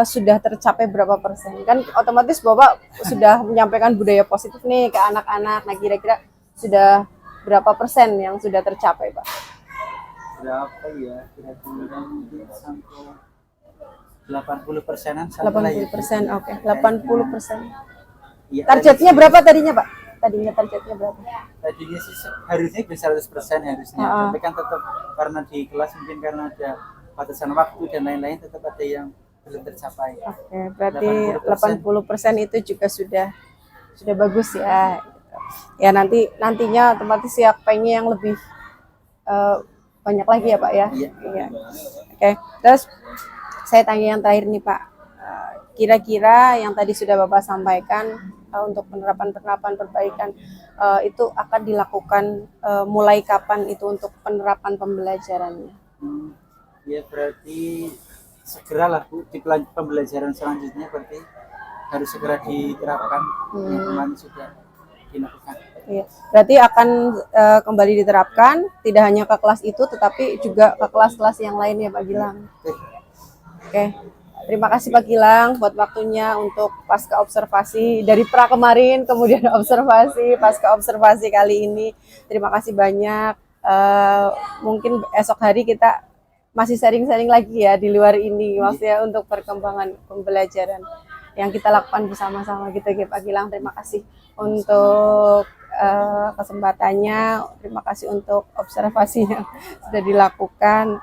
sudah tercapai berapa persen? Kan otomatis Bapak sudah menyampaikan budaya positif nih ke anak-anak. Nah kira-kira sudah berapa persen yang sudah tercapai Pak? Berapa ya? Kira-kira mungkin sampai 80%-an. 80%, oke. 80%. Ya, Targetnya berapa tadinya Pak? Tadinya targetnya berapa? Tadinya sih harusnya bisa 100% harusnya. Tapi kan tetap karena di kelas mungkin karena ada batasan waktu dan lain-lain tetap ada yang belum tercapai. Oke, berarti 80% itu juga sudah bagus ya. Ya nantinya otomatis ya pengen yang lebih banyak lagi ya Pak ya. Iya. Oke, terus saya tanya yang terakhir nih Pak. Kira-kira yang tadi sudah Bapak sampaikan untuk penerapan perbaikan itu akan dilakukan mulai kapan itu untuk penerapan pembelajarannya? Ya berarti segeralah Bu, di pembelajaran selanjutnya berarti harus segera diterapkan yang kemarin sudah dilakukan. Iya, berarti akan kembali diterapkan tidak hanya ke kelas itu tetapi juga ke kelas-kelas yang lain ya Pak Gilang. Oke. Terima kasih Pak Gilang buat waktunya untuk pasca observasi dari pra kemarin kemudian pasca observasi kali ini. Terima kasih banyak. Mungkin esok hari kita masih sharing-sharing lagi ya di luar ini maksudnya untuk perkembangan pembelajaran yang kita lakukan bersama-sama gitu ya Pak Gilang. Terima kasih untuk kesempatannya, terima kasih untuk observasi yang sudah dilakukan.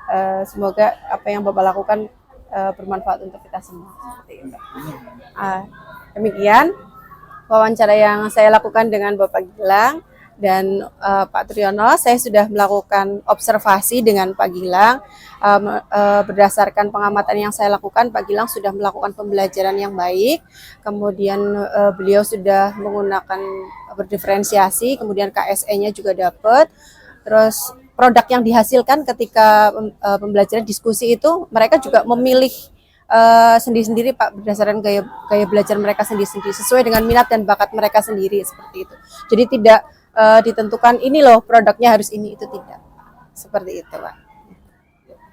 Semoga apa yang Bapak lakukan bermanfaat untuk kita semua. Demikian wawancara yang saya lakukan dengan Bapak Gilang dan Pak Triyono. Saya sudah melakukan observasi dengan Pak Gilang. Berdasarkan pengamatan yang saya lakukan, Pak Gilang sudah melakukan pembelajaran yang baik. Kemudian beliau sudah menggunakan berdiferensiasi, kemudian KSE-nya juga dapat. Terus produk yang dihasilkan ketika pembelajaran diskusi itu mereka juga memilih sendiri-sendiri Pak berdasarkan gaya belajar mereka sendiri-sendiri sesuai dengan minat dan bakat mereka sendiri seperti itu. Jadi tidak ditentukan ini loh produknya harus ini, itu tidak. Seperti itu Pak.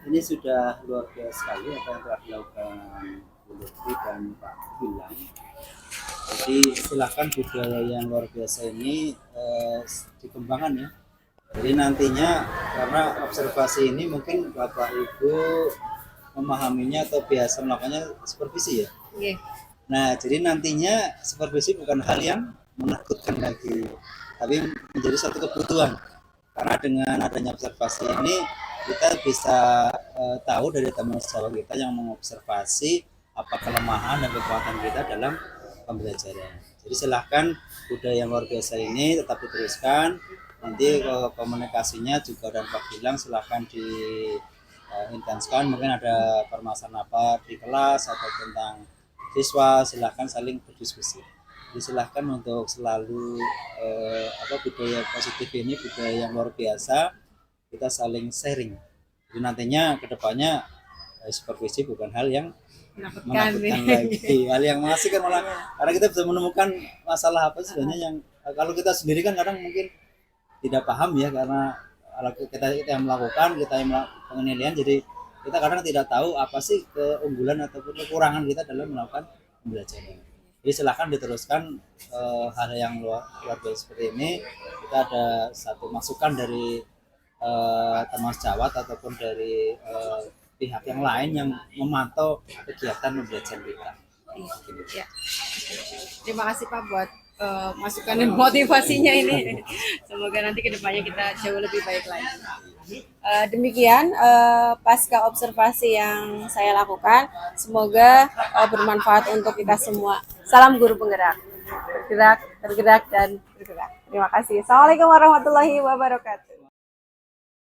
Ini sudah luar biasa sekali apa yang telah dilakukan Bu Lutfi dan Pak Gilang. Jadi silakan budaya yang luar biasa ini dikembangkan ya. Jadi nantinya karena observasi ini mungkin Bapak Ibu memahaminya atau biasa melakukannya supervisi ya. Yeah. Nah jadi nantinya supervisi bukan hal yang menakutkan lagi, tapi menjadi suatu kebutuhan. Karena dengan adanya observasi ini kita bisa tahu dari teman sejawat kita yang mengobservasi apa kelemahan dan kekuatan kita dalam pembelajaran. Jadi silahkan budaya yang luar biasa ini tetap diteruskan. Nanti komunikasinya juga dan Pak Gilang silahkan diintenskan. Mungkin ada permasalahan apa di kelas atau tentang siswa, silahkan saling berdiskusi. Jadi silahkan untuk selalu budaya positif ini, budaya yang luar biasa, kita saling sharing. Jadi nantinya kedepannya supervisi bukan hal yang menakutkan lagi, hal yang mengasihkan malah, karena kita bisa menemukan masalah apa sebenarnya yang kalau kita sendiri kan kadang mungkin tidak paham ya, karena kita yang melakukan, kita yang penilaian, jadi kita kadang tidak tahu apa sih keunggulan ataupun kekurangan kita dalam melakukan pembelajaran. Jadi silahkan diteruskan hal yang luar biasa seperti ini. Kita ada satu masukan dari teman sejawat ataupun dari pihak yang lain yang memantau kegiatan pembelajaran kita. Ya. Terima kasih Pak buat masukan dan motivasinya ini. Semoga nanti kedepannya kita jauh lebih baik lagi. Demikian pasca observasi yang saya lakukan. Semoga bermanfaat untuk kita semua. Salam guru penggerak. Bergerak, tergerak, dan bergerak. Terima kasih. Assalamualaikum warahmatullahi wabarakatuh.